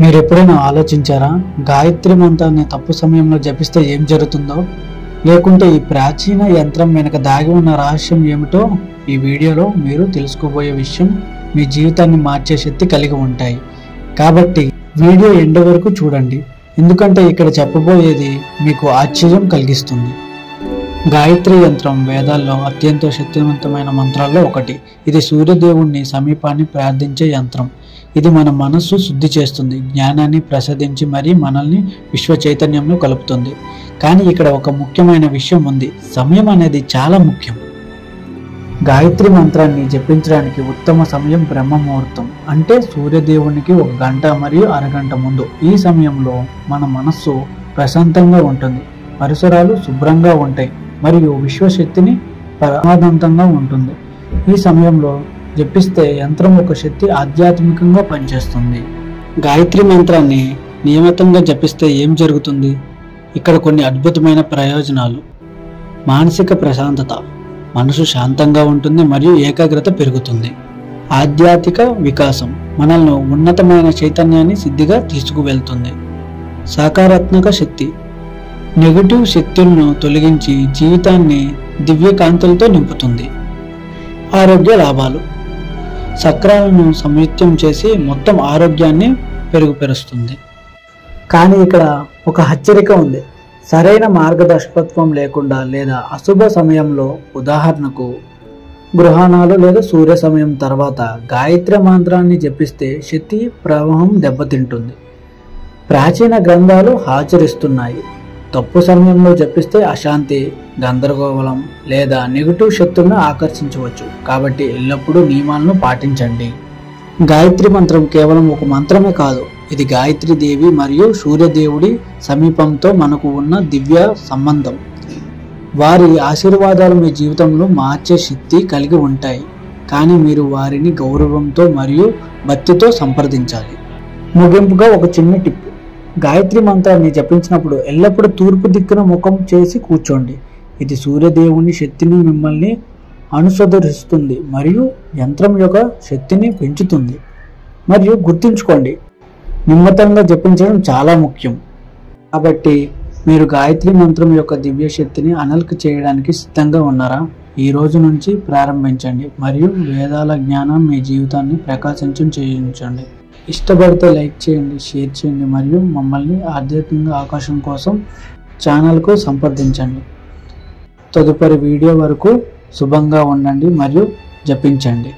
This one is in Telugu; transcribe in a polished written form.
మీరు ఎప్పుడైనా ఆలోచించారా గాయత్రి మంత్రాన్ని తప్పు సమయంలో జపిస్తే ఏం జరుగుతుందో? లేకుంటే ఈ ప్రాచీన యంత్రం వెనుక దాగి ఉన్న రహస్యం ఏమిటో ఈ వీడియోలో మీరు తెలుసుకోబోయే విషయం మీ జీవితాన్ని మార్చే శక్తి కలిగి ఉంటాయి. కాబట్టి వీడియో ఎండ్ వరకు చూడండి, ఎందుకంటే ఇక్కడ చెప్పబోయేది మీకు ఆశ్చర్యం కలిగిస్తుంది. గాయత్రి యంత్రం వేదాల్లో అత్యంత శక్తివంతమైన మంత్రాల్లో ఒకటి. ఇది సూర్యదేవుణ్ణి సమీపాన్ని ప్రార్థించే యంత్రం. ఇది మన మనస్సు శుద్ధి చేస్తుంది, జ్ఞానాన్ని ప్రసాదించి మరీ మనల్ని విశ్వ చైతన్యంలో కలుపుతుంది. కానీ ఇక్కడ ఒక ముఖ్యమైన విషయం ఉంది. సమయం అనేది చాలా ముఖ్యం. గాయత్రి మంత్రాన్ని జపించడానికి ఉత్తమ సమయం బ్రహ్మ ముహూర్తం, అంటే సూర్యదేవునికి 1 గంట మరియు అరగంట ముందు. ఈ సమయంలో మన మనస్సు ప్రశాంతంగా ఉంటుంది, పరిసరాలు శుభ్రంగా ఉంటాయి మరియు విశ్వశక్తిని ప్రమాదంతంగా ఉంటుంది. ఈ సమయంలో జపిస్తే యంత్రం ఒక శక్తి ఆధ్యాత్మికంగా పనిచేస్తుంది. గాయత్రి మంత్రాన్ని నియమితంగా జపిస్తే ఏం జరుగుతుంది? ఇక్కడ కొన్ని అద్భుతమైన ప్రయోజనాలు. మానసిక ప్రశాంతత, మనసు శాంతంగా ఉంటుంది మరియు ఏకాగ్రత పెరుగుతుంది. ఆధ్యాత్మిక వికాసం, మనల్ని ఉన్నతమైన చైతన్యాన్ని సిద్ధిగా తీసుకువెళ్తుంది. సకారాత్మక శక్తి, నెగటివ్ శక్తులను తొలగించి జీవితాన్ని దివ్య కాంతులతో నింపుతుంది. ఆరోగ్య లాభాలు, చక్రాలను సంయుక్తం చేసి మొత్తం ఆరోగ్యాన్ని పెరుగుపరుస్తుంది. కానీ ఇక్కడ ఒక హెచ్చరిక ఉంది. సరైన మార్గదర్శకత్వం లేకుండా లేదా అశుభ సమయంలో, ఉదాహరణకు గృహణాలు లేదా సూర్య సమయం తర్వాత గాయత్రి మంత్రాన్ని జపిస్తే శక్తి ప్రవాహం దెబ్బతింటుంది. ప్రాచీన గ్రంథాలు ఆచరిస్తున్నాయి. తప్పు సమయంలో జపిస్తే అశాంతి, గందరగోళం లేదా నెగిటివ్ శక్తులను ఆకర్షించవచ్చు. కాబట్టి ఎల్లప్పుడూ నియమాలను పాటించండి. గాయత్రి మంత్రం కేవలం ఒక మంత్రమే కాదు, ఇది గాయత్రి దేవి మరియు సూర్యదేవుడి సమీపంతో మనకు ఉన్న దివ్య సంబంధం. వారి ఆశీర్వాదాలు మీ జీవితంలో మార్చే శక్తి కలిగి ఉంటాయి, కానీ మీరు వారిని గౌరవంతో మరియు భక్తితో సంప్రదించాలి. ముగింపుగా ఒక చిన్న టిప్. గాయత్రి మంత్రాన్ని జపించినప్పుడు ఎల్లప్పుడూ తూర్పు దిక్కున ముఖం చేసి కూర్చోండి. ఇది సూర్యదేవుని శక్తిని మిమ్మల్ని అనుసరిస్తుంది మరియు యంత్రం యొక్క శక్తిని పెంచుతుంది. మరియు గుర్తుంచుకోండి, నిమ్మతంగా జపించడం చాలా ముఖ్యం. కాబట్టి మీరు గాయత్రి మంత్రం యొక్క దివ్య శక్తిని అనల్క చేయడానికి సిద్ధంగా ఉన్నారా? ఈ రోజు నుంచి ప్రారంభించండి మరియు వేదాల జ్ఞానం మీ జీవితాన్ని ప్రకాశించం చేయించండి. ఇష్టపడితే లైక్ చేయండి, షేర్ చేయండి మరియు మమ్మల్ని ఆధ్యాత్మిక ఆకాశం కోసం ఛానల్కు సంప్రదించండి. తదుపరి వీడియో వరకు శుభంగా ఉండండి మరియు జపించండి.